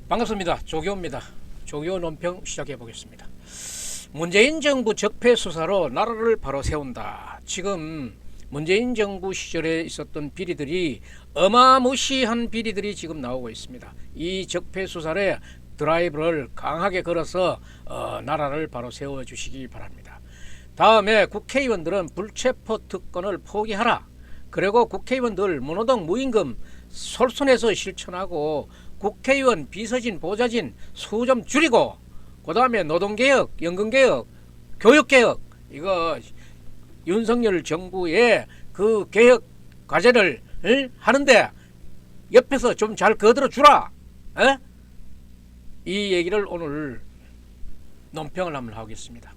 반갑습니다. 조교입니다. 조교 논평 시작해 보겠습니다. 문재인 정부 적폐 수사로 나라를 바로 세운다. 지금 문재인 정부 시절에 있었던 비리들이 어마무시한 비리들이 지금 나오고 있습니다. 이 적폐 수사에 드라이브를 강하게 걸어서 나라를 바로 세워 주시기 바랍니다. 다음에 국회의원들은 불체포 특권을 포기하라. 그리고 국회의원들 무노동 무임금 솔선해서 실천하고 국회의원 비서진 보좌진 수 좀 줄이고 그 다음에 노동개혁, 연금개혁, 교육개혁 이거 윤석열 정부의 그 개혁 과제를 하는데 옆에서 좀 잘 거들어 주라. 이 얘기를 오늘 논평을 한번 하겠습니다.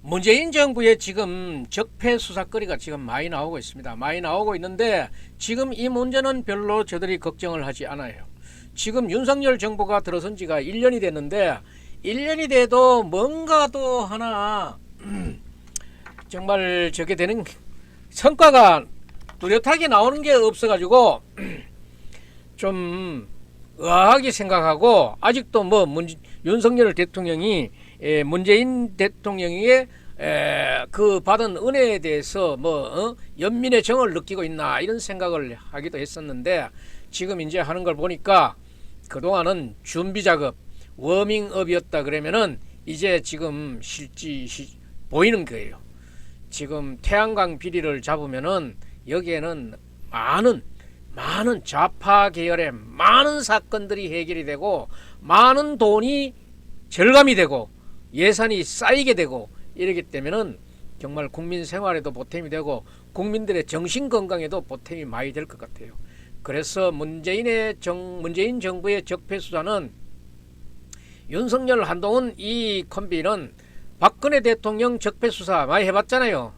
문재인 정부의 지금 적폐 수사거리가 지금 많이 나오고 있습니다. 많이 나오고 있는데 지금 이 문제는 별로 저들이 걱정을 하지 않아요. 지금 윤석열 정부가 들어선 지가 1년이 됐는데 1년이 돼도 뭔가 또 하나 정말 저게 되는 성과가 뚜렷하게 나오는 게 없어가지고 좀 의아하게 생각하고 아직도 뭐 윤석열 대통령이 문재인 대통령의 그 받은 은혜에 대해서 연민의 정을 느끼고 있나 이런 생각을 하기도 했었는데 지금 이제 하는 걸 보니까 그동안은 준비 작업 워밍업이었다 그러면은 이제 지금 실지 보이는 거예요. 지금 태양광 비리를 잡으면은 여기에는 많은 좌파 계열의 많은 사건들이 해결이 되고 많은 돈이 절감이 되고 예산이 쌓이게 되고 이러기 때문에는 정말 국민 생활에도 보탬이 되고 국민들의 정신 건강에도 보탬이 많이 될 것 같아요. 그래서 문재인 정부의 적폐 수사는 윤석열 한동훈 이 콤비는 박근혜 대통령 적폐 수사 많이 해봤잖아요.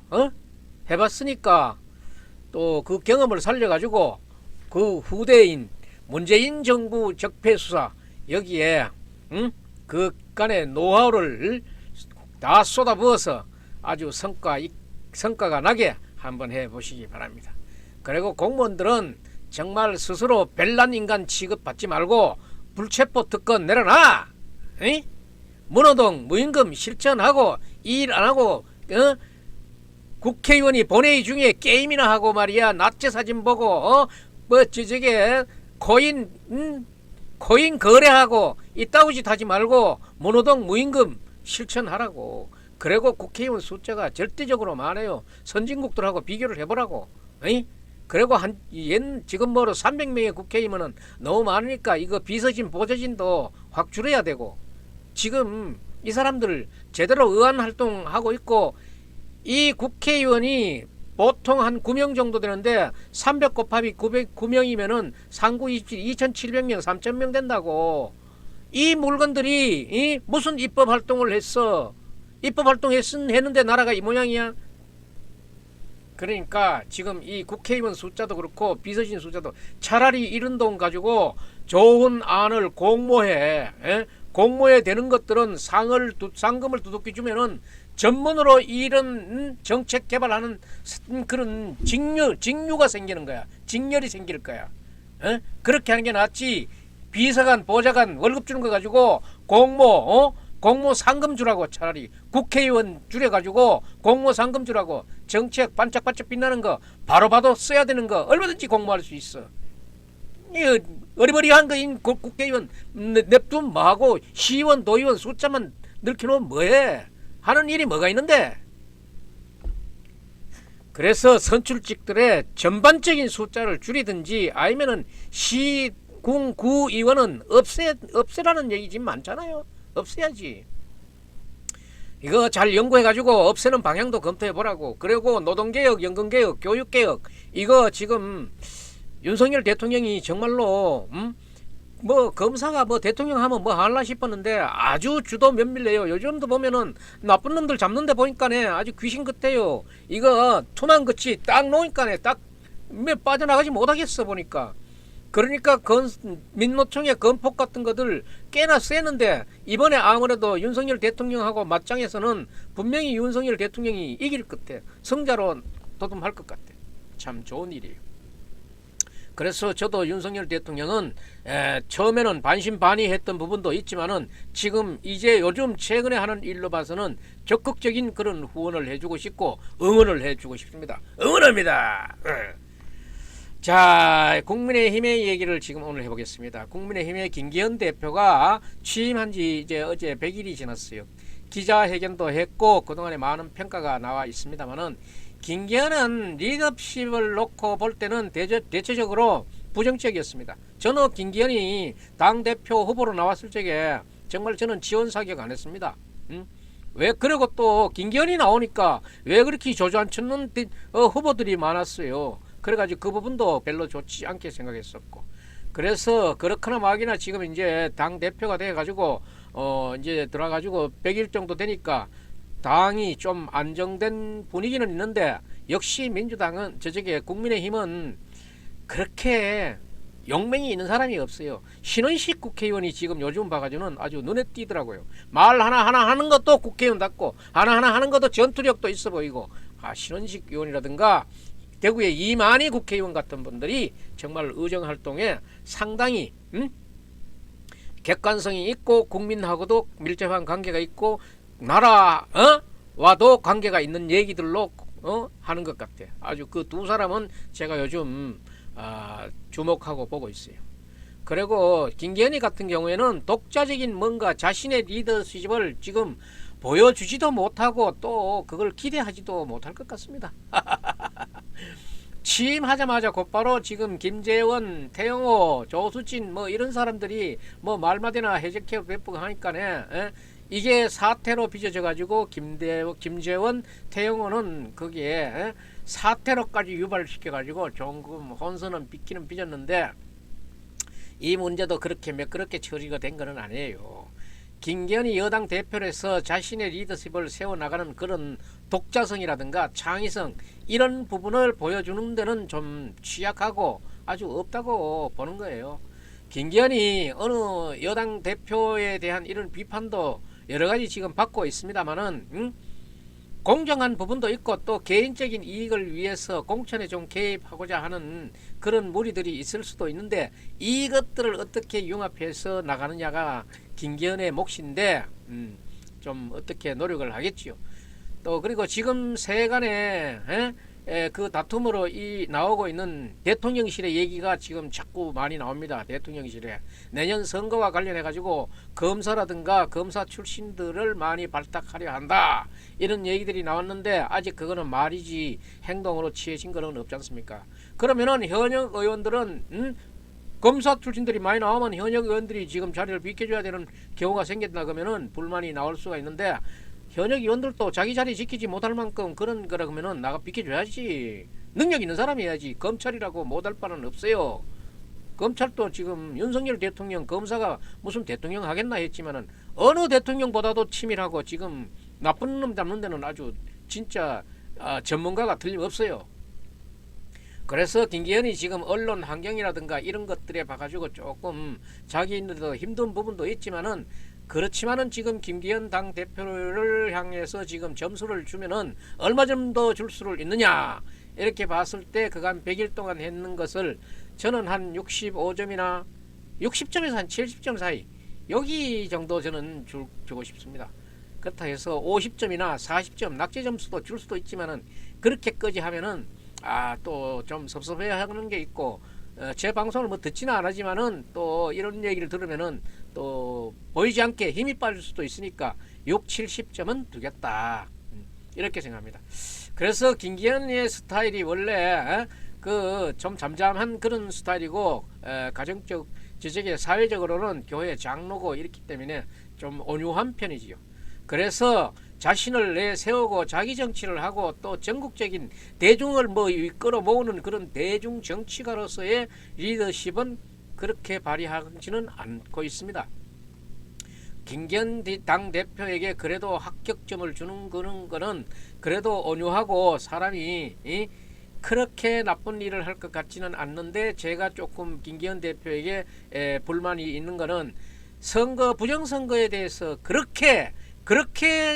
해봤으니까 또 그 경험을 살려가지고 그 후대인 문재인 정부 적폐 수사 여기에 그간의 노하우를 다 쏟아부어서 아주 성과가 나게 한번 해보시기 바랍니다. 그리고 공무원들은 정말 스스로 별난 인간 취급받지 말고 불체포 특권 내려놔. 무노동 무임금 실천하고 일 안하고 국회의원이 본회의 중에 게임이나 하고 말이야 낙제 사진 보고 저게 코인 거래하고 이따위 짓 하지 말고 무노동 무임금 실천하라고. 그리고 국회의원 숫자가 절대적으로 많아요. 선진국들하고 비교를 해보라고. 그리고 지금 300명의 국회의원은 너무 많으니까 이거 비서진 보좌진도 확 줄여야 되고 지금 이 사람들 제대로 의원 활동하고 있고 이 국회의원이 보통 한 9명 정도 되는데 300 곱하기 900명이면은 상구 2700명 3000명 된다고. 이 물건들이 무슨 입법 활동을 했어. 입법 활동했는데 나라가 이 모양이야. 그러니까 지금 이 국회의원 숫자도 그렇고 비서진 숫자도 차라리 이런 돈 가지고 좋은 안을 공모해. 공모해 되는 것들은 상금을 두둑히 주면은 전문으로 이런 정책 개발하는 그런 직류가 생기는 거야. 직렬이 생길 거야. 그렇게 하는 게 낫지. 비서관, 보좌관 월급 주는 거 가지고 공모 상금 주라고. 차라리 국회의원 줄여가지고 공모 상금 주라고. 정책 반짝반짝 빛나는 거 바로 봐도 써야 되는 거 얼마든지 공모할 수 있어. 이 어리버리한 거인 국회의원 냅두면 뭐하고 시의원 도의원 숫자만 늘켜놓으면 뭐해. 하는 일이 뭐가 있는데. 그래서 선출직들의 전반적인 숫자를 줄이든지 아니면은 시, 군, 구 의원은 없애라는 얘기 지금 많잖아요. 없애야지. 이거 잘 연구해가지고 없애는 방향도 검토해보라고. 그리고 노동개혁, 연금개혁, 교육개혁 이거 지금 윤석열 대통령이 정말로 검사가 대통령 하면 할라 싶었는데 아주 주도 면밀해요. 요즘도 보면은 나쁜 놈들 잡는데 보니까네 아주 귀신 같아요. 이거 투난 끝이 딱 놓으니까네 딱 빠져나가지 못하겠어 보니까. 그러니까 민노총의 건폭 같은 것들 꽤나 세는데 이번에 아무래도 윤석열 대통령하고 맞짱에서는 분명히 윤석열 대통령이 이길 것 같아. 성자로 도tum할 것 같아. 참 좋은 일이에요. 그래서 저도 윤석열 대통령은 처음에는 반신반의했던 부분도 있지만은 지금 이제 요즘 최근에 하는 일로 봐서는 적극적인 그런 후원을 해주고 싶고 응원을 해주고 싶습니다. 응원합니다. 자, 국민의힘의 얘기를 지금 오늘 해보겠습니다. 국민의힘의 김기현 대표가 취임한 지 이제 어제 100일이 지났어요. 기자회견도 했고 그동안에 많은 평가가 나와 있습니다만은 김기현은 리더십을 놓고 볼 때는 대체적으로 부정적이었습니다. 저는 김기현이 당대표 후보로 나왔을 적에 정말 저는 지원 사격 안 했습니다. 왜 그리고 또 김기현이 나오니까 왜 그렇게 조조안치는 후보들이 많았어요. 그래가지고 그 부분도 별로 좋지 않게 생각했었고, 그래서 그렇거나 막이나 지금 이제 당 대표가 돼가지고 이제 들어가지고 100일 정도 되니까 당이 좀 안정된 분위기는 있는데, 역시 민주당은 저쪽에 국민의힘은 그렇게 용맹이 있는 사람이 없어요. 신원식 국회의원이 지금 요즘 봐가지고는 아주 눈에 띄더라고요. 말 하나하나 하는 것도 국회의원답고 하나하나 하는 것도 전투력도 있어 보이고, 신원식 의원이라든가 대구의 이만희 국회의원 같은 분들이 정말 의정활동에 상당히 객관성이 있고 국민하고도 밀접한 관계가 있고 나라와도 관계가 있는 얘기들로 하는 것 같아. 아주 그 두 사람은 제가 요즘 주목하고 보고 있어요. 그리고 김기현이 같은 경우에는 독자적인 뭔가 자신의 리더십을 지금 보여주지도 못하고 또 그걸 기대하지도 못할 것 같습니다. 취임하자마자 곧바로 지금 김재원, 태영호, 조수진 뭐 이런 사람들이 뭐 말마디나 해적해 베푸고 하니까네, 이게 사태로 빚어져 가지고 김재원, 태영호는 거기에 사태로까지 유발시켜 가지고 조금 혼선은 빚기는 빚었는데, 이 문제도 그렇게 매끄럽게 처리가 된 것은 아니에요. 김기현이 여당 대표로서 자신의 리더십을 세워나가는 그런 독자성이라든가 창의성, 이런 부분을 보여주는 데는 좀 취약하고 아주 없다고 보는 거예요. 김기현이 어느 여당 대표에 대한 이런 비판도 여러 가지 지금 받고 있습니다만은 공정한 부분도 있고 또 개인적인 이익을 위해서 공천에 좀 개입하고자 하는 그런 무리들이 있을 수도 있는데, 이것들을 어떻게 융합해서 나가느냐가 김기현의 몫인데 좀 어떻게 노력을 하겠지요. 또 그리고 지금 세간에 그 다툼으로 나오고 있는 대통령실의 얘기가 지금 자꾸 많이 나옵니다. 대통령실에 내년 선거와 관련해 가지고 검사라든가 검사 출신들을 많이 발탁하려 한다, 이런 얘기들이 나왔는데 아직 그거는 말이지 행동으로 취해진 거는 없지 않습니까? 그러면은 현역 의원들은 검사 출신들이 많이 나오면 현역 의원들이 지금 자리를 비켜줘야 되는 경우가 생긴다 그러면은 불만이 나올 수가 있는데, 현역 의원들도 자기 자리 지키지 못할 만큼 그런 거라 그러면은 나가 비켜줘야지. 능력 있는 사람이 해야지. 검찰이라고 못할 바는 없어요. 검찰도 지금 윤석열 대통령 검사가 무슨 대통령 하겠나 했지만은 어느 대통령보다도 치밀하고 지금 나쁜 놈 잡는 데는 아주 진짜 전문가가 틀림없어요. 그래서 김기현이 지금 언론 환경이라든가 이런 것들에 봐가지고 조금 자기인들도 힘든 부분도 있지만은, 그렇지만은 지금 김기현 당 대표를 향해서 지금 점수를 주면은 얼마 정도 줄 수를 있느냐, 이렇게 봤을 때 그간 100일 동안 했는 것을 저는 한 65점이나 60점에서 한 70점 사이, 여기 정도 저는 주고 싶습니다. 그렇다 해서 50점이나 40점 낙제 점수도 줄 수도 있지만은, 그렇게까지 하면은 또 좀 섭섭해 하는 게 있고, 제 방송을 뭐 듣지는 않았지만은 또 이런 얘기를 들으면은 또 보이지 않게 힘이 빠질 수도 있으니까 6, 70점은 두겠다, 이렇게 생각합니다. 그래서 김기현의 스타일이 원래 그 좀 잠잠한 그런 스타일이고, 가정적 저쪽에 사회적으로는 교회 장로고 이렇기 때문에 좀 온유한 편이지요. 그래서 자신을 내세우고 자기 정치를 하고 또 전국적인 대중을 이끌어 모으는 그런 대중 정치가로서의 리더십은 그렇게 발휘하지는 않고 있습니다. 김기현 당대표에게 그래도 합격점을 주는 거는 그래도 온유하고 사람이 그렇게 나쁜 일을 할 것 같지는 않는데, 제가 조금 김기현 대표에게 불만이 있는 거는 부정선거에 대해서 그렇게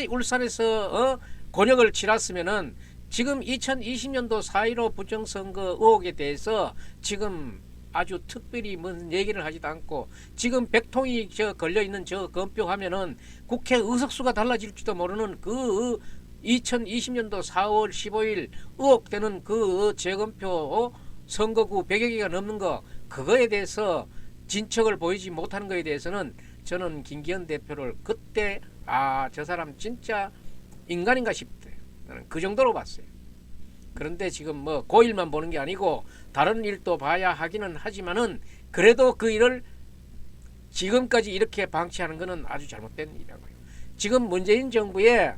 울산에서 곤욕을 치렀으면은 지금 2020년도 4.15 부정선거 의혹에 대해서 지금 아주 특별히 뭔 얘기를 하지도 않고 지금 백통이 저 걸려 있는 저 검표 하면은 국회 의석수가 달라질지도 모르는 그 2020년도 4월 15일 의혹되는 그 재검표 선거구 100여 개가 넘는 거 그거에 대해서 진척을 보이지 못하는 거에 대해서는 저는 김기현 대표를 그때 저 사람 진짜 인간인가 싶대. 나는 그 정도로 봤어요. 그런데 지금 뭐 그 일만 보는 게 아니고 다른 일도 봐야 하기는 하지만은 그래도 그 일을 지금까지 이렇게 방치하는 것은 아주 잘못된 일이라고요. 지금 문재인 정부의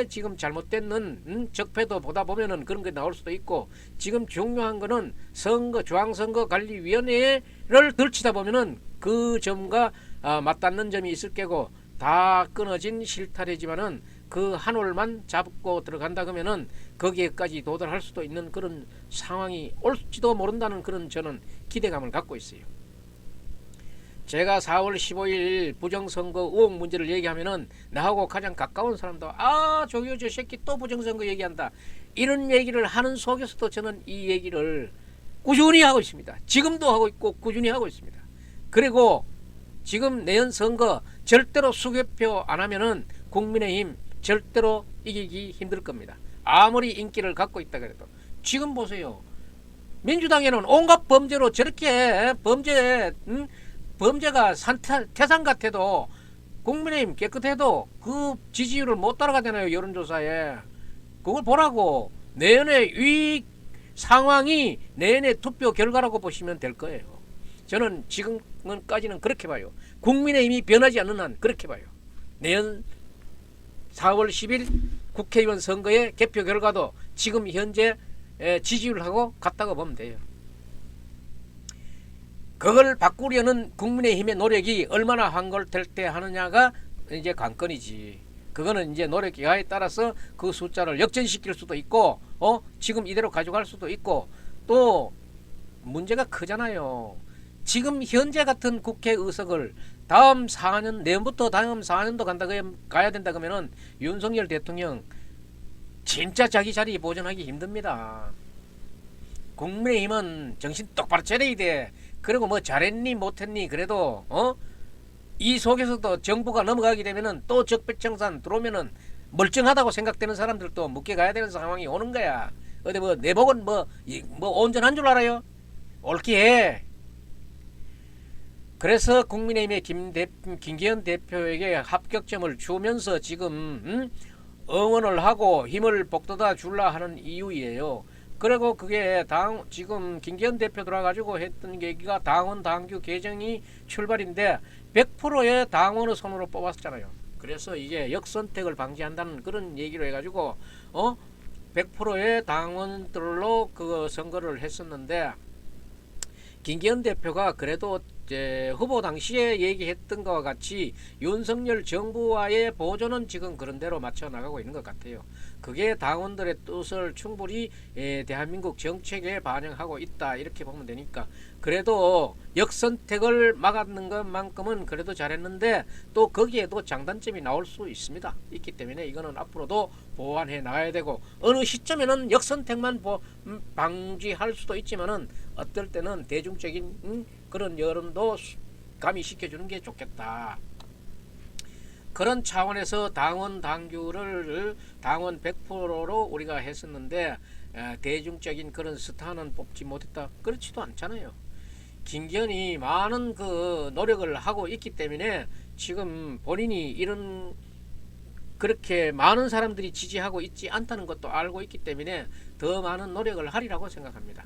지금 잘못된 적폐도 보다 보면은 그런 게 나올 수도 있고 지금 중요한 거는 중앙선거관리위원회를 들치다 보면은 그 점과 맞닿는 점이 있을 게고 다 끊어진 실타래지만은 그 한 올만 잡고 들어간다 그러면은 거기에까지 도달할 수도 있는 그런 상황이 올지도 모른다는 그런 저는 기대감을 갖고 있어요. 제가 4월 15일 부정선거 의혹 문제를 얘기하면은 나하고 가장 가까운 사람도 저기요 저 새끼 또 부정선거 얘기한다 이런 얘기를 하는 속에서도 저는 이 얘기를 꾸준히 하고 있습니다. 지금도 하고 있고 꾸준히 하고 있습니다. 그리고 지금 내년 선거 절대로 수개표 안 하면은 국민의힘 절대로 이기기 힘들 겁니다. 아무리 인기를 갖고 있다 그래도 지금 보세요. 민주당에는 온갖 범죄로 저렇게 범죄가 태산 같아도 국민의힘 깨끗해도 그 지지율을 못 따라가잖아요. 여론조사에. 그걸 보라고. 내년에 이 상황이 내년의 투표 결과라고 보시면 될 거예요. 저는 지금까지는 그렇게 봐요. 국민의힘이 변하지 않는 한 그렇게 봐요. 내년 4월 10일 국회의원 선거의 개표 결과도 지금 현재 지지율하고 같다고 보면 돼요. 그걸 바꾸려는 국민의힘의 노력이 얼마나 한골될 때 하느냐가 이제 관건이지. 그거는 이제 노력 기하에 따라서 그 숫자를 역전시킬 수도 있고 지금 이대로 가져갈 수도 있고 또 문제가 크잖아요. 지금 현재 같은 국회 의석을 다음 4년 내년부터 다음 4년도 가야 된다 그러면은 윤석열 대통령 진짜 자기 자리 보존하기 힘듭니다. 국민의힘은 정신 똑바로 차려야 돼. 그리고 뭐 잘했니 못했니 그래도 이 속에서도 정부가 넘어가게 되면은 또 적폐청산 들어오면은 멀쩡하다고 생각되는 사람들도 묵게 가야 되는 상황이 오는 거야. 어디 뭐 내복은 뭐 온전한 줄 알아요? 옳게 해. 그래서 국민의힘의 김기현 대표에게 합격점을 주면서 지금 응원을 하고 힘을 북돋아 줄라 하는 이유예요. 그리고 그게 지금 김기현 대표 들어가지고 했던 얘기가 당원 당규 개정이 출발인데 100%의 당원의 손으로 뽑았잖아요. 그래서 이게 역선택을 방지한다는 그런 얘기로 해가지고 100%의 당원들로 그 선거를 했었는데 김기현 대표가 그래도 후보 당시에 얘기했던 것과 같이 윤석열 정부와의 보조는 지금 그런 대로 맞춰 나가고 있는 것 같아요. 그게 당원들의 뜻을 충분히 대한민국 정책에 반영하고 있다 이렇게 보면 되니까 그래도 역선택을 막았는 것만큼은 그래도 잘했는데 또 거기에도 장단점이 나올 수 있습니다. 있기 때문에 이거는 앞으로도 보완해 나가야 되고 어느 시점에는 역선택만 방지할 수도 있지만은 어떨 때는 대중적인 그런 여론도 가미시켜주는 게 좋겠다. 그런 차원에서 당원 당규를 당원 100%로 우리가 했었는데 대중적인 그런 스타는 뽑지 못했다. 그렇지도 않잖아요. 김기현이 많은 그 노력을 하고 있기 때문에 지금 본인이 이런 그렇게 많은 사람들이 지지하고 있지 않다는 것도 알고 있기 때문에 더 많은 노력을 하리라고 생각합니다.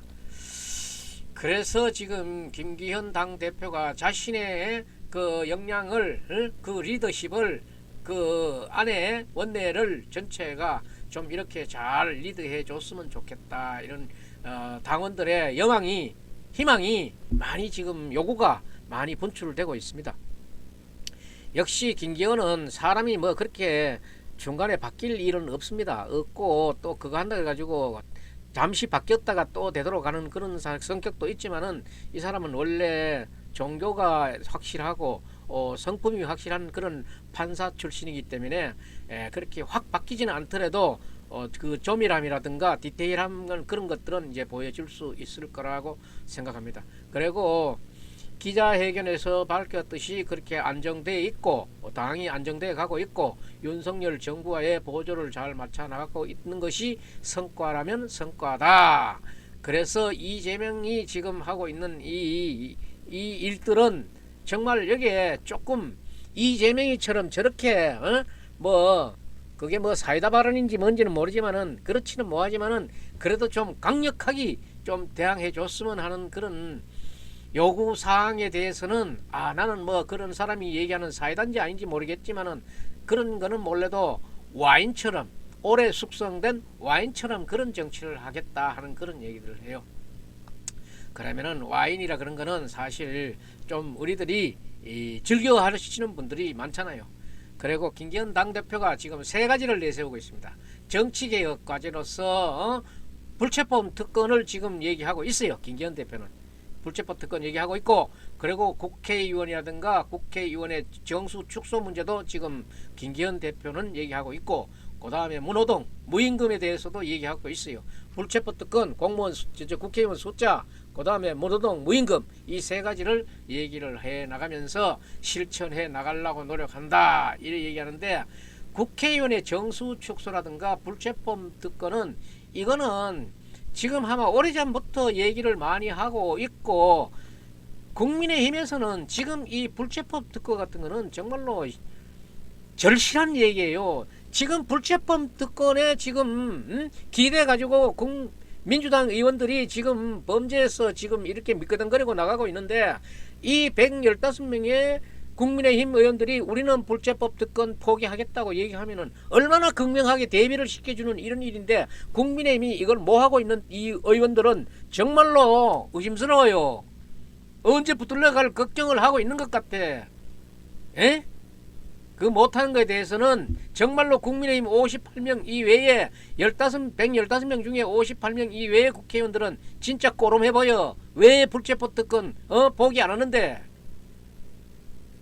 그래서 지금 김기현 당대표가 자신의 그 역량을 그 리더십을 그 안에 원내를 전체가 좀 이렇게 잘 리드해 줬으면 좋겠다 이런 당원들의 희망이 많이 지금 요구가 많이 분출되고 있습니다. 역시 김기현은 사람이 뭐 그렇게 중간에 바뀔 일은 없고 또 그거 한다 해가지고 잠시 바뀌었다가 또 되돌아가는 그런 성격도 있지만은 이 사람은 원래 종교가 확실하고 성품이 확실한 그런 판사 출신이기 때문에 그렇게 확 바뀌지는 않더라도 그 조밀함이라든가 디테일함 그런 것들은 이제 보여줄 수 있을 거라고 생각합니다. 그리고 기자회견에서 밝혔듯이 그렇게 안정돼 있고 당이 안정돼 가고 있고 윤석열 정부와의 보조를 잘 맞춰 나가고 있는 것이 성과라면 성과다. 그래서 이재명이 지금 하고 있는 이 일들은 정말 여기에 조금 이재명이처럼 저렇게 뭐 그게 뭐 사이다 발언인지 뭔지는 모르지만은 그렇지는 뭐하지만은 그래도 좀 강력하게 좀 대항해 줬으면 하는 그런 요구 사항에 대해서는 나는 뭐 그런 사람이 얘기하는 사이다인지 아닌지 모르겠지만은 그런 거는 몰라도 와인처럼 오래 숙성된 와인처럼 그런 정치를 하겠다 하는 그런 얘기들을 해요. 그러면은 와인이라 그런 거는 사실 좀 우리들이 즐겨 하시는 분들이 많잖아요. 그리고 김기현 당대표가 지금 세 가지를 내세우고 있습니다. 정치개혁 과제로서 불체포 특권을 지금 얘기하고 있어요. 김기현 대표는 불체포 특권 얘기하고 있고, 그리고 국회의원이라든가 국회의원의 정수 축소 문제도 지금 김기현 대표는 얘기하고 있고, 그 다음에 무노동 무임금에 대해서도 얘기하고 있어요. 불체포 특권, 공무원 국회의원 숫자, 그 다음에 무노동 무임금, 이 세 가지를 얘기를 해 나가면서 실천해 나가려고 노력한다 이렇게 얘기하는데, 국회의원의 정수 축소라든가 불체포 특권은 이거는 지금 아마 오래전부터 얘기를 많이 하고 있고, 국민의힘에서는 지금 이 불체포 특권 같은 거는 정말로 절실한 얘기예요. 지금 불체포 특권에 지금 기대 가지고 민주당 의원들이 지금 범죄에서 지금 이렇게 미끄덩거리고 나가고 있는데, 이 115명의 국민의힘 의원들이 우리는 불체법 특권 포기하겠다고 얘기하면은 얼마나 극명하게 대비를 시켜주는 이런 일인데, 국민의힘이 이걸 뭐하고 있는 이 의원들은 정말로 의심스러워요. 언제 붙들려 갈 걱정을 하고 있는 것 같아. 에? 그 못하는 것에 대해서는 정말로 국민의힘 58명 이외에 115명 중에 58명 이외의 국회의원들은 진짜 꼬름해 보여. 왜 불체포 특권 포기 안 하는데?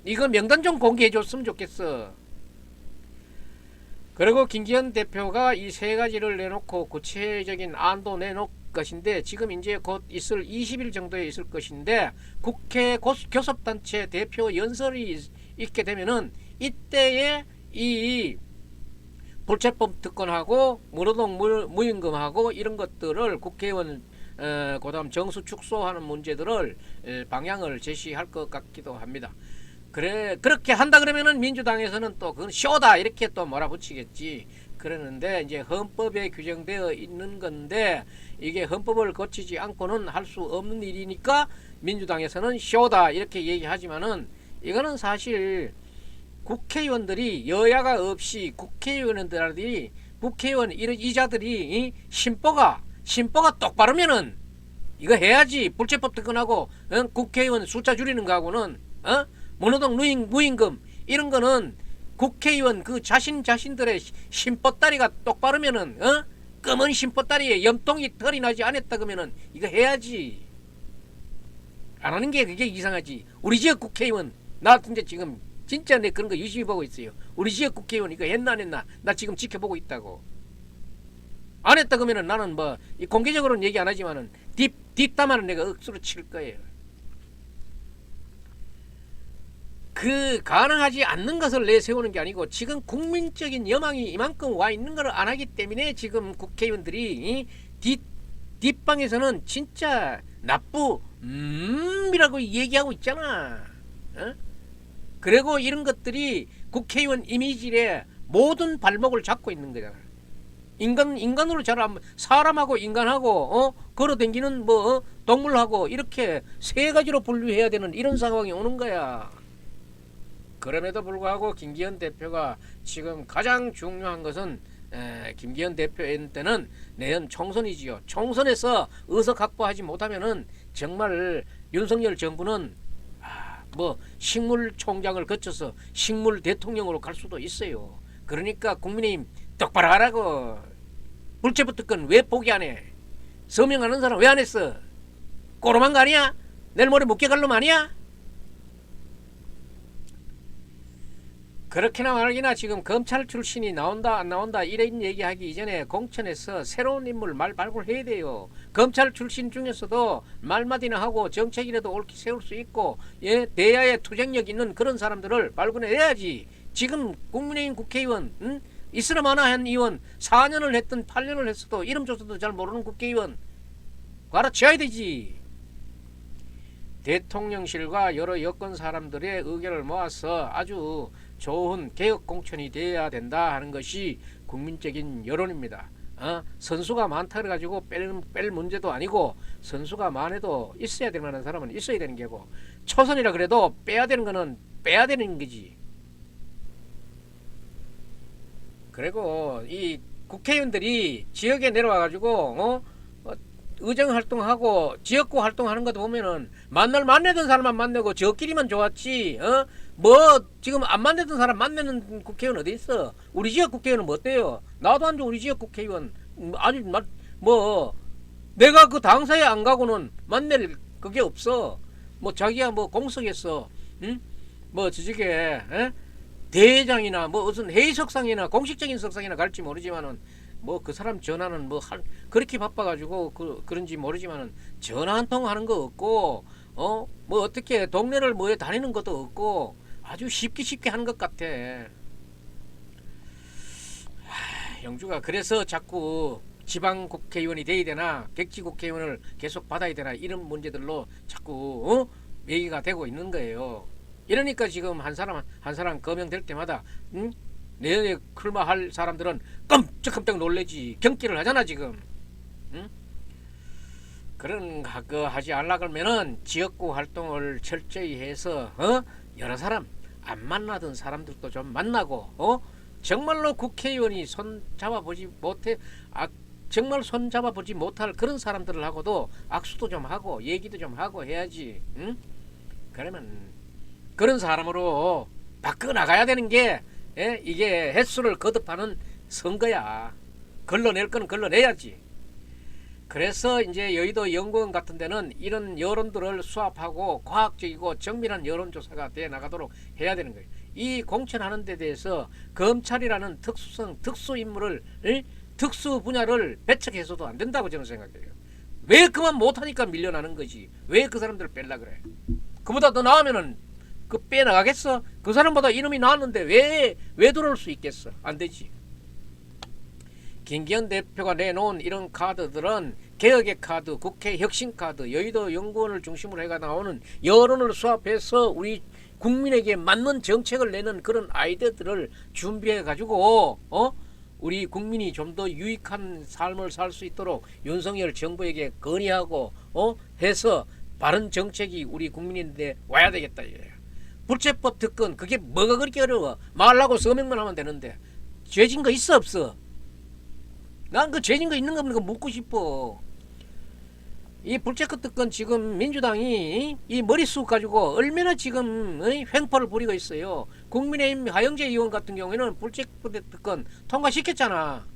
이거 명단 좀 공개해 줬으면 좋겠어. 그리고 김기현 대표가 이 세 가지를 내놓고 구체적인 안도 내놓을 것인데, 지금 이제 곧 있을 20일 정도에 있을 것인데, 국회 교섭단체 대표 연설이 있게 되면은 이때에 이 불체법 특권하고 무노동 무임금하고 이런 것들을 국회의원 그다음 정수 축소하는 문제들을 방향을 제시할 것 같기도 합니다. 그렇게 한다 그러면은 민주당에서는 또 그건 쇼다 이렇게 또 몰아붙이겠지. 그러는데 이제 헌법에 규정되어 있는 건데, 이게 헌법을 거치지 않고는 할 수 없는 일이니까 민주당에서는 쇼다 이렇게 얘기하지만은, 이거는 사실 국회의원들이 여야가 없이 국회의원들이 국회의원 이자들이 신보가 똑바르면은 이거 해야지. 불체법 특권하고 국회의원 숫자 줄이는 거하고는 무노동 무임금 이런 거는 국회의원 그 자신들의 신보다리가 똑바르면은 검은 신보다리에 염통이 털이 나지 않았다 그러면은 이거 해야지. 안 하는 게 그게 이상하지. 우리 지역 국회의원 나 이제 지금 진짜 내 그런 거 유심히 보고 있어요. 우리 지역 국회의원 이거 했나 안 했나 나 지금 지켜보고 있다고. 안 했다 그러면은 나는 뭐 공개적으로는 얘기 안 하지만은 뒷담화는 내가 억수로 칠 거예요. 그 가능하지 않는 것을 내세우는 게 아니고, 지금 국민적인 여망이 이만큼 와 있는 걸 안 하기 때문에 지금 국회의원들이 뒷방에서는 진짜 이라고 얘기하고 있잖아. 그리고 이런 것들이 국회의원 이미지에 모든 발목을 잡고 있는 거잖아. 인간으로 사람하고 인간하고 걸어다니는 뭐 동물하고 이렇게 세 가지로 분류해야 되는 이런 상황이 오는 거야. 그럼에도 불구하고 김기현 대표가 지금 가장 중요한 것은 김기현 대표한테는 내년 총선이지요. 총선에서 의석 확보하지 못하면은 정말 윤석열 정부는 뭐 식물총장을 거쳐서 식물 대통령으로 갈 수도 있어요. 그러니까 국민의힘 똑바로 하라고. 불체포 특권 왜 포기 안 해? 서명하는 사람 왜 안 했어? 꼬름한 거 아니야? 내일 모레 못 깨갈 놈 아니야? 그렇게나 말하기나 지금 검찰 출신이 나온다 안 나온다 이런 얘기하기 이전에 공천에서 새로운 인물 말 발굴해야 돼요. 검찰 출신 중에서도 말마디나 하고 정책이라도 옳게 세울 수 있고 예, 대야의 투쟁력 있는 그런 사람들을 발굴해야지. 지금 국민의힘 국회의원 이스라마나한 의원 4년을 했든 8년을 했어도 이름 조사도 잘 모르는 국회의원 알아채야 되지. 대통령실과 여러 여권 사람들의 의견을 모아서 아주 좋은 개혁 공천이 돼야 된다 하는 것이 국민적인 여론입니다. 선수가 많다 그래가지고 뺄 문제도 아니고 선수가 많아도 있어야 될 만한 사람은 있어야 되는 게고 초선이라 그래도 빼야 되는 거는 빼야 되는 거지. 그리고 이 국회의원들이 지역에 내려와가지고 의정 활동하고 지역구 활동하는 것도 보면은 만나던 사람만 만나고 저끼리만 좋았지. 뭐 지금 안 만나던 사람 만나는 국회의원 어디 있어? 우리 지역 국회의원은 뭐 어때요? 나도 안 좋아. 우리 지역 국회의원 아주 뭐 내가 그 당사에 안 가고는 만날 그게 없어. 뭐 자기야 뭐 공석에서 뭐 저쪽에 대회장이나 뭐 무슨 회의석상이나 공식적인 석상이나 갈지 모르지만은 뭐 그 사람 전화는 뭐 그렇게 바빠가지고 그런지 모르지만은 전화 한 통 하는 거 없고 뭐 어떻게 동네를 뭐에 다니는 것도 없고 아주 쉽게 하는 것 같아. 영주가 그래서 자꾸 지방 국회의원이 돼야 되나 객지 국회의원을 계속 받아야 되나 이런 문제들로 자꾸 얘기가 되고 있는 거예요. 이러니까 지금 한 사람 거명될 때마다 내년에 출마할 사람들은 깜짝 놀래지. 경기를 하잖아 지금. 그런 거 하지 않라 그러면은 지역구 활동을 철저히 해서 여러 사람 안 만나던 사람들도 좀 만나고 정말로 국회의원이 손 잡아보지 못해 정말 손 잡아보지 못할 그런 사람들을 하고도 악수도 좀 하고 얘기도 좀 하고 해야지. 그러면 그런 사람으로 바꿔 나가야 되는 게 이게 횟수를 거듭하는 선거야. 걸러낼 거는 걸러내야지. 그래서 이제 여의도 연구원 같은 데는 이런 여론들을 수합하고 과학적이고 정밀한 여론조사가 돼 나가도록 해야 되는 거예요. 이 공천하는 데 대해서 검찰이라는 특수 인물을 특수 분야를 배척해서도 안 된다고 저는 생각해요. 왜 그만 못하니까 밀려나는 거지. 왜 그 사람들을 뺄라 그래. 그보다 더 나으면은 그 빼나가겠어? 그 사람보다 이놈이 나았는데 왜 들어올 수 있겠어? 안 되지. 김기현 대표가 내놓은 이런 카드들은 개혁의 카드, 국회 혁신 카드, 여의도 연구원을 중심으로 해가 나오는 여론을 수합해서 우리 국민에게 맞는 정책을 내는 그런 아이디어들을 준비해 가지고 우리 국민이 좀 더 유익한 삶을 살 수 있도록 윤석열 정부에게 건의하고 해서 바른 정책이 우리 국민인데 와야 되겠다 이래요. 불체법 특권 그게 뭐가 그렇게 어려워. 말하고 서명만 하면 되는데 죄진 거 있어 없어? 난 그 죄진 거 있는 거 없는 거 묻고 싶어. 이 불체법 특권 지금 민주당이 이 머릿수 가지고 얼마나 지금 횡포를 부리고 있어요. 국민의힘 하영재 의원 같은 경우에는 불체법 특권 통과시켰잖아.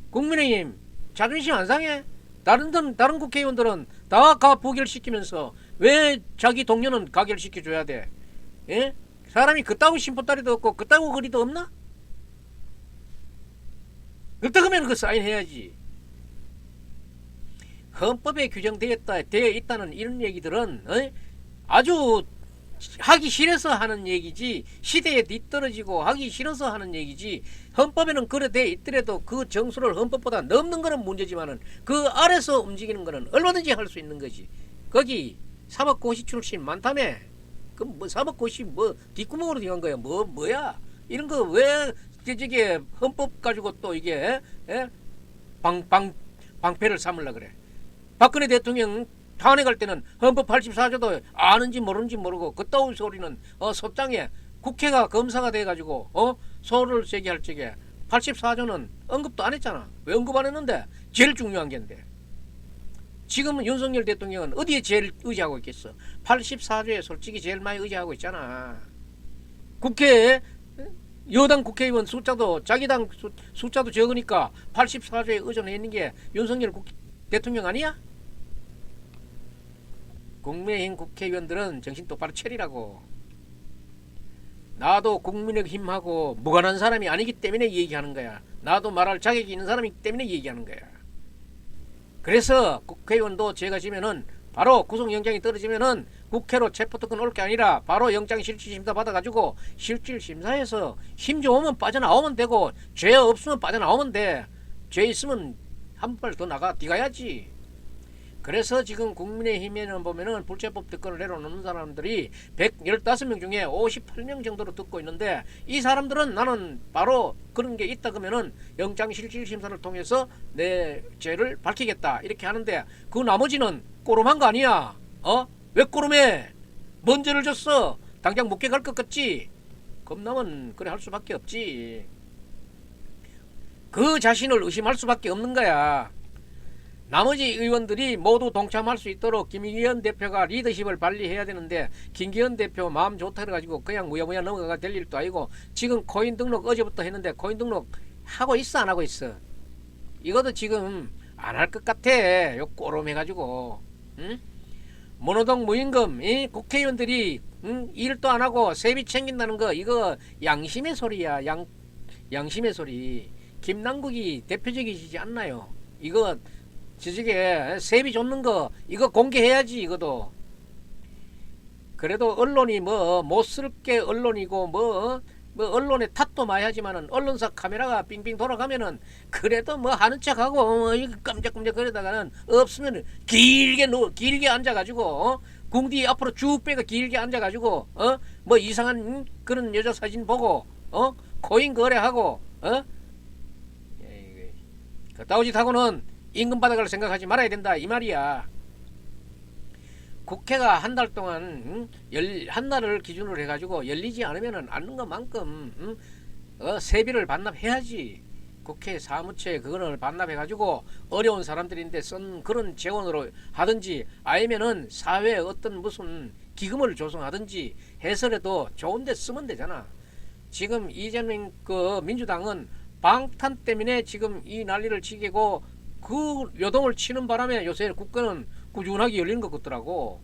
국민의힘 자존심 안 상해? 다른 국회의원들은 다 부결시키면서 왜 자기 동료는 가결시켜줘야 돼? 예? 사람이 그따구 심포다리도 없고 그따구 거리도 없나? 그렇다면 그 사인해야지. 헌법에 규정되어 있다는 이런 얘기들은 아주 하기 싫어서 하는 얘기지 시대에 뒤떨어지고 하기 싫어서 하는 얘기지 헌법에는 그래 돼 있더라도 그 정수를 헌법보다 넘는 거는 문제지만은 그 아래서 움직이는 거는 얼마든지 할 수 있는 거지. 거기 사법고시 출신 많다며. 그 뭐 사법고시 뭐 뒷구멍으로 들어간 거야. 뭐야 이런 거 왜 저게 헌법 가지고 또 이게 방패를 삼으려 그래. 박근혜 대통령 탄핵할 때는 헌법 84조도 아는지 모르는지 모르고 그따위 소리는 소장에 국회가 검사가 돼가지고 소를 제기할 적에 84조는 언급도 안 했잖아. 왜 언급 안 했는데? 제일 중요한 게인데. 지금은 윤석열 대통령은 어디에 제일 의지하고 있겠어? 84조에 솔직히 제일 많이 의지하고 있잖아. 국회에 여당 국회의원 숫자도 자기 당 숫자도 적으니까 84조에 의존해 있는 게 윤석열 대통령 아니야? 국민의힘 국회의원들은 정신 똑바로 차리라고. 나도 국민의힘하고 무관한 사람이 아니기 때문에 얘기하는 거야. 나도 말할 자격이 있는 사람이기 때문에 얘기하는 거야. 그래서 국회의원도 제가 지면은 바로 구속영장이 떨어지면은 국회로 체포특권 올 게 아니라 바로 영장실질심사 받아가지고 실질심사에서 힘 좋으면 빠져나오면 되고 죄 없으면 빠져나오면 돼. 죄 있으면 한 발 더 나가 뒤가야지. 그래서 지금 국민의힘에는 보면은 불체법 특권을 내려놓는 사람들이 115명 중에 58명 정도로 듣고 있는데, 이 사람들은 나는 바로 그런 게 있다 그러면은 영장실질심사를 통해서 내 죄를 밝히겠다 이렇게 하는데, 그 나머지는 꼬름한 거 아니야. 왜 꼬름해? 뭔 죄를 졌어? 당장 묵게 갈 것 같지? 겁나면 그래 할 수밖에 없지. 그 자신을 의심할 수밖에 없는 거야. 나머지 의원들이 모두 동참할 수 있도록 김기현 대표가 리더십을 발휘해야 되는데, 김기현 대표 마음 좋다 그래가지고 그냥 무야무야 넘어가 될 일도 아니고, 지금 코인 등록 어제부터 했는데 코인 등록 하고 있어 안 하고 있어? 이것도 지금 안 할 것 같아. 요 꼬롬해가지고. 응? mon호동 무임금, 국회의원들이 일도 안 하고 세비 챙긴다는 거, 이거 양심의 소리야. 양심의 소리. 김남국이 대표적이지 않나요? 이거 저게 세비 줬는 거 이거 공개해야지. 이거도 그래도 언론이 뭐 못쓸게 언론이고 뭐 언론에 탓도 많이 하지만은 언론사 카메라가 빙빙 돌아가면은 그래도 뭐 하는 척하고 깜짝깜짝 그러다가는 없으면 길게 앉아가지고 궁디 앞으로 쭉 빼가 길게 앉아가지고 뭐 이상한 그런 여자 사진 보고 코인 거래하고 그따위 짓 하고는 임금 받아갈 생각하지 말아야 된다 이 말이야. 국회가 한 달 동안 한 달을 기준으로 해가지고 열리지 않으면은 않는 것만큼 세비를 반납해야지. 국회 사무처에 그거를 반납해가지고 어려운 사람들인데 쓴 그런 재원으로 하든지, 아니면은 사회에 어떤 무슨 기금을 조성하든지 해서라도 좋은데 쓰면 되잖아. 지금 이재명 그 민주당은 방탄 때문에 지금 이 난리를 치게고 그 요동을 치는 바람에 요새 국가는 꾸준하게 열리는 것 같더라고.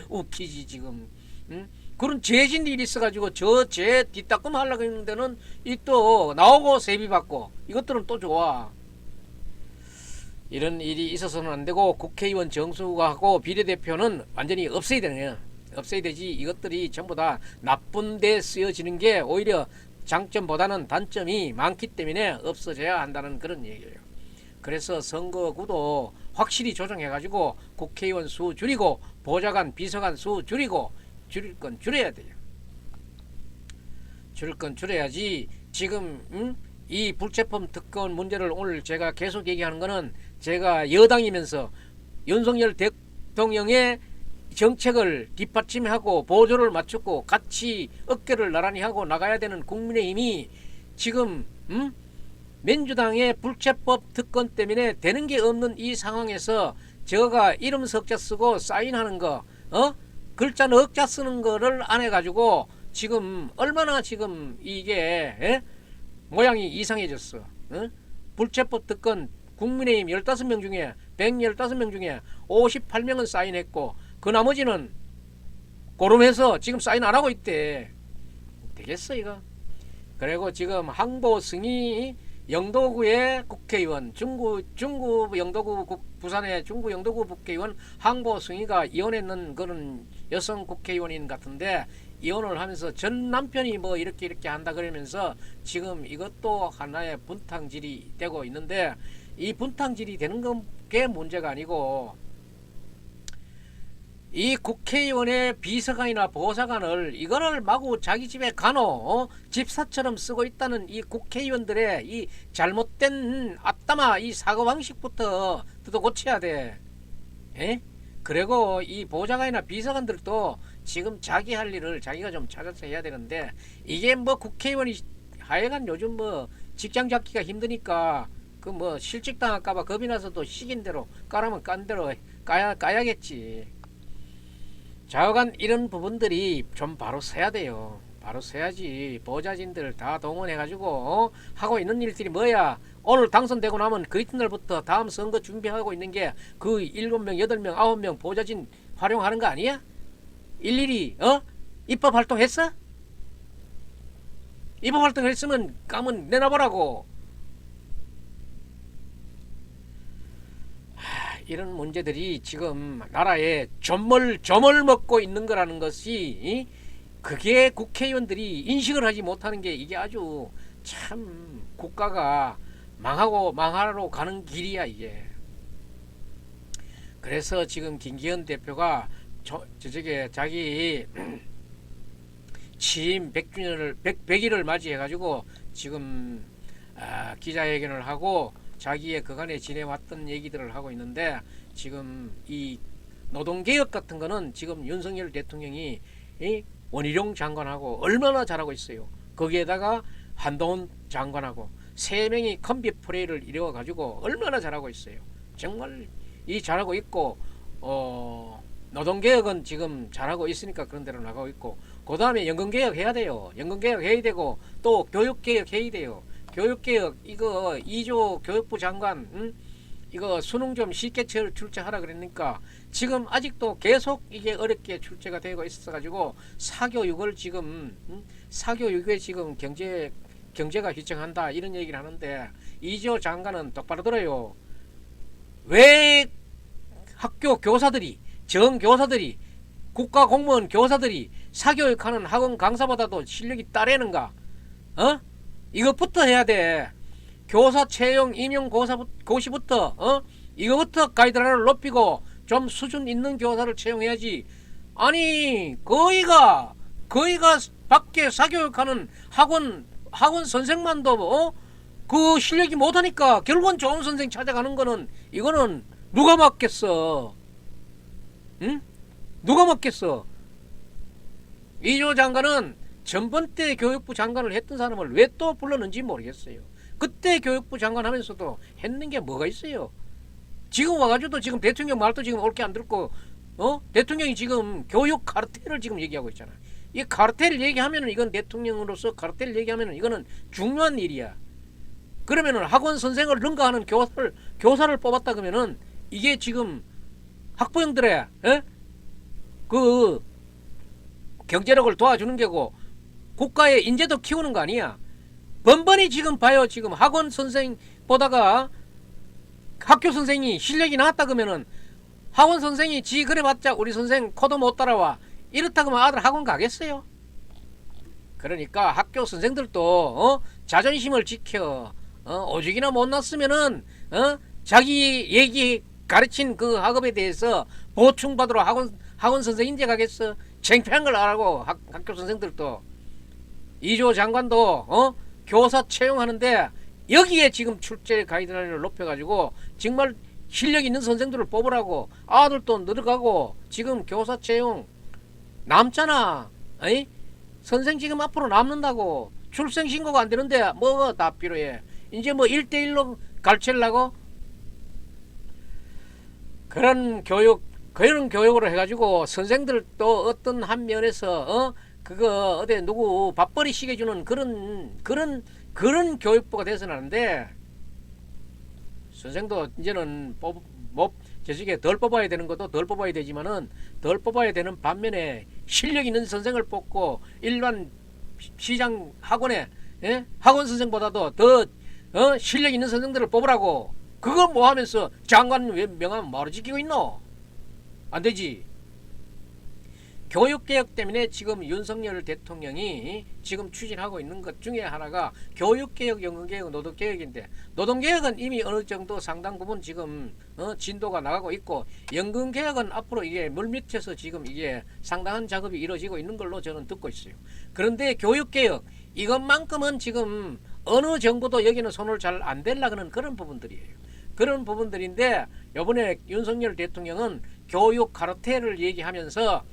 웃기지 지금. 응? 그런 죄진 일이 있어가지고 저 죄 뒷닦음 하려고 했는데는 이 또 나오고 세비 받고, 이것들은 또 좋아. 이런 일이 있어서는 안 되고, 국회의원 정수하고 비례대표는 완전히 없애야 되는 거야. 없애야 되지. 이것들이 전부 다 나쁜 데 쓰여지는 게 오히려 장점보다는 단점이 많기 때문에 없어져야 한다는 그런 얘기예요. 그래서 선거구도 확실히 조정해가지고 국회의원 수 줄이고 보좌관 비서관 수 줄이고, 줄일 건 줄여야 돼요. 줄일 건 줄여야지. 지금 이 불체법 특권 문제를 오늘 제가 계속 얘기하는 거는, 제가 여당이면서 윤석열 대통령의 정책을 뒷받침하고 보조를 맞추고 같이 어깨를 나란히 하고 나가야 되는 국민의힘이 지금 민주당의 불체법 특권 때문에 되는 게 없는 이 상황에서 저가 이름 석자 쓰고 사인하는 거, 글자 넉자 쓰는 거를 안 해가지고 지금 얼마나 지금 이게 모양이 이상해졌어. 불체법 특권 국민의힘 15명 중에 115명 중에 58명은 사인했고, 그 나머지는 고름해서 지금 사인 안 하고 있대. 되겠어 이거? 그리고 지금 항보승이 영도구의 국회의원, 중구 영도구 부산의 중구 영도구 국회의원 항보승이가 이혼했는 그런 여성 국회의원인 같은데, 이혼을 하면서 전 남편이 뭐 이렇게 한다 그러면서 지금 이것도 하나의 분탕질이 되고 있는데, 이 분탕질이 되는 게 문제가 아니고, 이 국회의원의 비서관이나 보좌관을 이거를 마구 자기 집에 간호 집사처럼 쓰고 있다는 이 국회의원들의 이 잘못된 앞담아 이 사고방식부터 뜯어 고쳐야 돼. 그리고 이 보좌관이나 비서관들도 지금 자기 할 일을 자기가 좀 찾아서 해야 되는데, 이게 뭐 국회의원이 하여간 요즘 뭐 직장 잡기가 힘드니까 그 뭐 실직당할까봐 겁이 나서도 시킨 대로 까라면 깐 대로 까야겠지. 좌우간 이런 부분들이 좀 바로 서야 돼요. 바로 서야지. 보좌진들 다 동원해가지고 하고 있는 일들이 뭐야? 오늘 당선되고 나면 그 이튿날부터 다음 선거 준비하고 있는 게 그 7명, 8명, 9명 보좌진 활용하는 거 아니야? 일일이 입법 활동했어? 입법 활동을 했으면 까면 내놔보라고. 이런 문제들이 지금 나라에 점을 먹고 있는 거라는 것이, 그게 국회의원들이 인식을 하지 못하는 게 이게 아주 참 국가가 망하러 가는 길이야 이게. 그래서 지금 김기현 대표가 저쪽에 자기 취임 100일을 맞이해가지고 지금 기자회견을 하고 자기의 그간에 지내왔던 얘기들을 하고 있는데, 지금 이 노동개혁 같은 거는 지금 윤석열 대통령이 원희룡 장관하고 얼마나 잘하고 있어요. 거기에다가 한동훈 장관하고 세 명이 컴비 프레이를 이뤄가지고 얼마나 잘하고 있어요. 정말 이 잘하고 있고, 노동개혁은 지금 잘하고 있으니까 그런 대로 나가고 있고, 그 다음에 연금개혁 해야 돼요. 연금개혁 해야 되고, 또 교육개혁 해야 돼요. 교육개혁, 이거 2조 교육부 장관, 이거 수능 좀 쉽게 출제하라 그러니까 지금 아직도 계속 이게 어렵게 출제가 되고 있어가지고 사교육을 지금, 사교육에 지금 경제가 휘청한다 이런 얘기를 하는데, 2조 장관은 똑바로 들어요. 왜 학교 교사들이, 정교사들이, 국가공무원 교사들이 사교육하는 학원 강사보다도 실력이 따르는가? 이것부터 해야 돼. 교사 채용 임용 고시부터 이거부터 가이드라인을 높이고 좀 수준 있는 교사를 채용해야지. 아니 거기가 밖에 사교육하는 학원 선생만도 그 실력이 못하니까 결국은 좋은 선생 찾아가는 거는, 이거는 누가 맡겠어? 응? 누가 맡겠어? 이조 장관은 전번 때 교육부 장관을 했던 사람을 왜 또 불렀는지 모르겠어요. 그때 교육부 장관 하면서도 했는 게 뭐가 있어요? 지금 와가지고도 지금 대통령 말도 지금 옳게 안 듣고, 대통령이 지금 교육 카르텔을 지금 얘기하고 있잖아. 이 카르텔 얘기하면은, 이건 대통령으로서 카르텔 얘기하면은 이거는 중요한 일이야. 그러면은 학원 선생을 능가하는 교사를 뽑았다 그러면은 이게 지금 학부형들의 그 경제력을 도와주는 게고 국가의 인재도 키우는 거 아니야. 번번이 지금 봐요. 지금 학원 선생 보다가 학교 선생이 실력이 나왔다 그러면은 학원 선생이 지 그래봤자 우리 선생 코도 못 따라와 이렇다 그러면 아들 학원 가겠어요? 그러니까 학교 선생들도 자존심을 지켜. 오죽이나 못났으면은 자기 얘기 가르친 그 학업에 대해서 보충받으러 학원 선생 인제 가겠어? 창피한 걸 알고 학교 선생들도. 이조 장관도 교사 채용하는데 여기에 지금 출제 가이드라인을 높여가지고 정말 실력 있는 선생들을 뽑으라고. 아들도 늘어가고 지금 교사 채용 남잖아. 에이? 선생 지금 앞으로 남는다고. 출생 신고가 안 되는데 뭐가 다 필요해. 이제 뭐 1대1로 가르치려고? 그런 교육을 해가지고 선생들도 어떤 한 면에서 그거 어디 누구 밥벌이 시켜주는 그런 교육부가 돼서는 하는데, 선생도 이제는 저쪽에 덜 뽑아야 되는 것도 덜 뽑아야 되지만은 덜 뽑아야 되는 반면에 실력 있는 선생을 뽑고 일반 시장 학원에 학원 선생보다도 더 실력 있는 선생들을 뽑으라고. 그거 뭐 하면서 장관 왜 명함 뭐로 지키고 있노? 안 되지. 교육개혁 때문에 지금 윤석열 대통령이 지금 추진하고 있는 것 중에 하나가 교육개혁, 연금개혁, 노동개혁인데, 노동개혁은 이미 어느 정도 상당 부분 지금 진도가 나가고 있고, 연금개혁은 앞으로 이게 물밑에서 지금 이게 상당한 작업이 이루어지고 있는 걸로 저는 듣고 있어요. 그런데 교육개혁 이것만큼은 지금 어느 정부도 여기는 손을 잘 안 댈라 그런 그런 부분들이에요. 그런 부분들인데, 이번에 윤석열 대통령은 교육 카르텔을 얘기하면서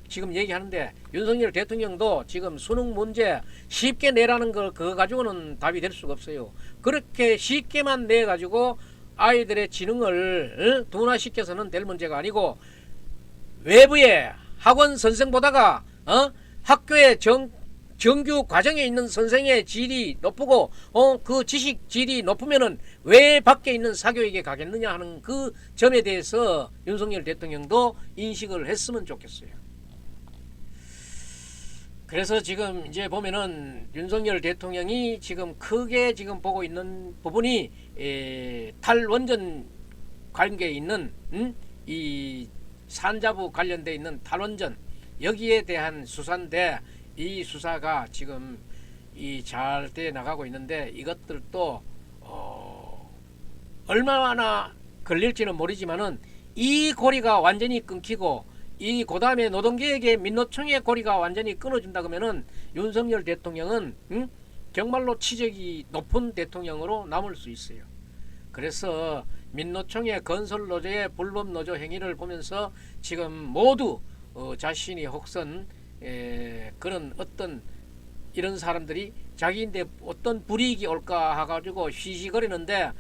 지금 얘기하는데, 윤석열 대통령도 지금 수능 문제 쉽게 내라는 걸 그거 가지고는 답이 될 수가 없어요. 그렇게 쉽게만 내가지고 아이들의 지능을 둔화시켜서는 될 문제가 아니고, 외부의 학원 선생보다가 학교의 정규 과정에 있는 선생의 질이 높고 그 지식 질이 높으면은 왜 밖에 있는 사교육에 가겠느냐 하는 그 점에 대해서 윤석열 대통령도 인식을 했으면 좋겠어요. 그래서 지금 이제 보면은 윤석열 대통령이 지금 크게 지금 보고 있는 부분이 탈원전 관계에 있는 이 산자부 관련돼 있는 탈원전 여기에 대한 수사인데 이 수사가 지금 이 잘 돼 나가고 있는데 이것들도 얼마나 걸릴지는 모르지만은 이 고리가 완전히 끊기고 이 그다음에 노동계획의 민노총의 고리가 완전히 끊어진다 그러면은 윤석열 대통령은 정말로 치적이 높은 대통령으로 남을 수 있어요. 그래서 민노총의 건설 노조의 불법 노조 행위를 보면서 지금 모두 자신이 혹선 그런 어떤 이런 사람들이 자기인데 어떤 불이익이 올까 해가지고 시시거리는데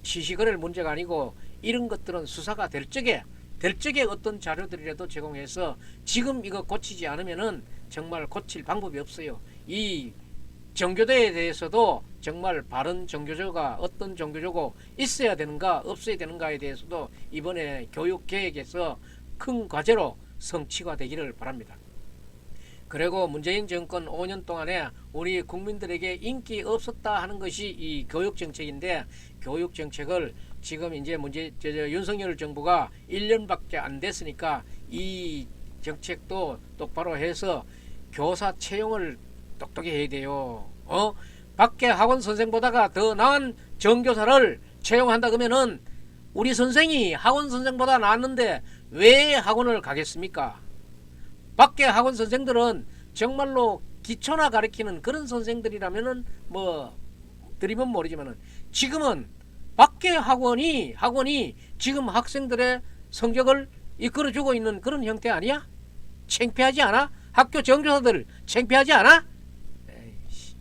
시시거릴 문제가 아니고 이런 것들은 수사가 될 적에 어떤 자료들이라도 제공해서 지금 이거 고치지 않으면은 정말 고칠 방법이 없어요. 이 정교조에 대해서도 정말 바른 정교조가 어떤 정교조고 있어야 되는가 없어야 되는가에 대해서도 이번에 교육 계획에서 큰 과제로 성취가 되기를 바랍니다. 그리고 문재인 정권 5년 동안에 우리 국민들에게 인기 없었다 하는 것이 이 교육 정책인데 교육 정책을 지금 이제 윤석열 정부가 1년밖에 안 됐으니까 이 정책도 똑바로 해서 교사 채용을 똑똑히 해야 돼요. 밖에 학원 선생보다가 더 나은 정교사를 채용한다 그러면은 우리 선생이 학원 선생보다 낫는데 왜 학원을 가겠습니까? 밖에 학원 선생들은 정말로 기초나 가르치는 그런 선생들이라면은 뭐 드리면 모르지만은 지금은 밖에 학원이 지금 학생들의 성적을 이끌어주고 있는 그런 형태 아니야? 창피하지 않아? 학교 정교사들 창피하지 않아? 에이씨.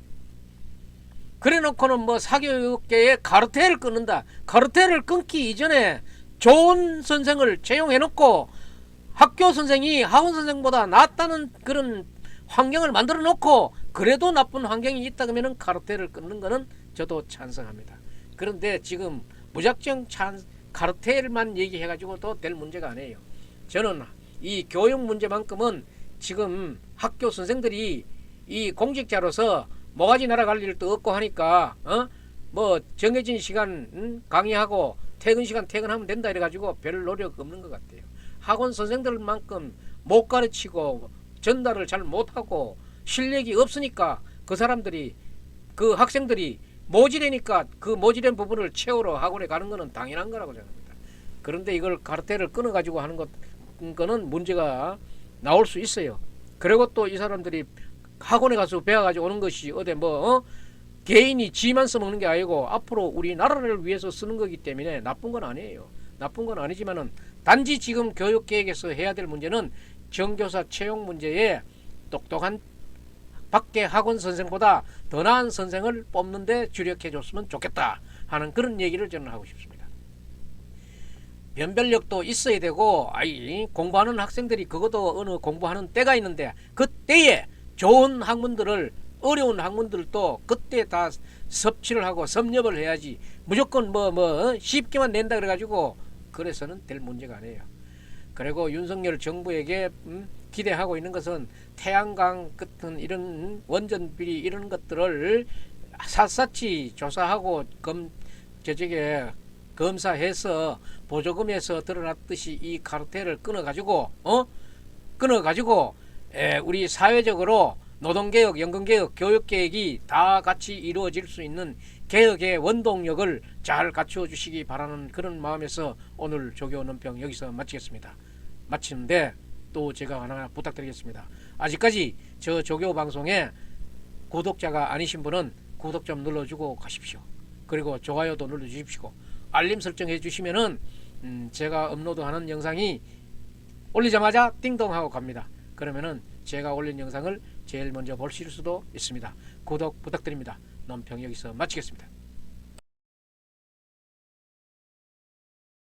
그래 놓고는 뭐 사교육계에 가르테를 끊는다. 가르테를 끊기 이전에 좋은 선생을 채용해 놓고 학교 선생이 학원 선생보다 낫다는 그런 환경을 만들어 놓고 그래도 나쁜 환경이 있다 그러면 카르텔을 끊는 거는 저도 찬성합니다. 그런데 지금 무작정 카르텔만 얘기해가지고 또 될 문제가 아니에요. 저는 이 교육 문제만큼은 지금 학교 선생들이 이 공직자로서 모가지 날아갈 일도 없고 하니까 뭐 정해진 시간 강의하고 퇴근 시간 퇴근하면 된다 이래가지고 별 노력 없는 것 같아요. 학원 선생들만큼 못 가르치고 전달을 잘 못하고 실력이 없으니까 그 사람들이 그 학생들이 모질하니까 그 모질한 부분을 채우러 학원에 가는 것은 당연한 거라고 생각합니다. 그런데 이걸 카르텔을 끊어가지고 하는 거는 문제가 나올 수 있어요. 그리고 또 이 사람들이 학원에 가서 배워가지고 오는 것이 어디 개인이 지만 써먹는 게 아니고 앞으로 우리나라를 위해서 쓰는 거기 때문에 나쁜 건 아니에요. 나쁜 건 아니지만은 단지 지금 교육계획에서 해야 될 문제는 정교사 채용 문제에 똑똑한 밖에 학원 선생보다 더 나은 선생을 뽑는데 주력해 줬으면 좋겠다 하는 그런 얘기를 저는 하고 싶습니다. 변별력도 있어야 되고 공부하는 학생들이 그것도 어느 공부하는 때가 있는데 그 때에 좋은 학문들을 어려운 학문들도 그때 다 섭취를 하고 섭렵을 해야지 무조건 쉽게만 낸다 그래가지고 그래서는 될 문제가 아니에요. 그리고 윤석열 정부에게 기대하고 있는 것은 태양광 같은 이런 원전 비리 이런 것들을 샅샅이 조사하고 검사해서 보조금에서 드러났듯이 이 카르텔을 끊어가지고 우리 사회적으로 노동개혁, 연금개혁, 교육개혁이 다 같이 이루어질 수 있는 개혁의 원동력을 잘 갖추어 주시기 바라는 그런 마음에서 오늘 조교 논평 여기서 마치겠습니다. 마치는데 또 제가 하나 부탁드리겠습니다. 아직까지 저 조교 방송에 구독자가 아니신 분은 구독 좀 눌러주고 가십시오. 그리고 좋아요도 눌러주십시오. 알림 설정해 주시면은 제가 업로드하는 영상이 올리자마자 띵동 하고 갑니다. 그러면은 제가 올린 영상을 제일 먼저 보실 수도 있습니다. 구독 부탁드립니다. 논평 여기서 마치겠습니다.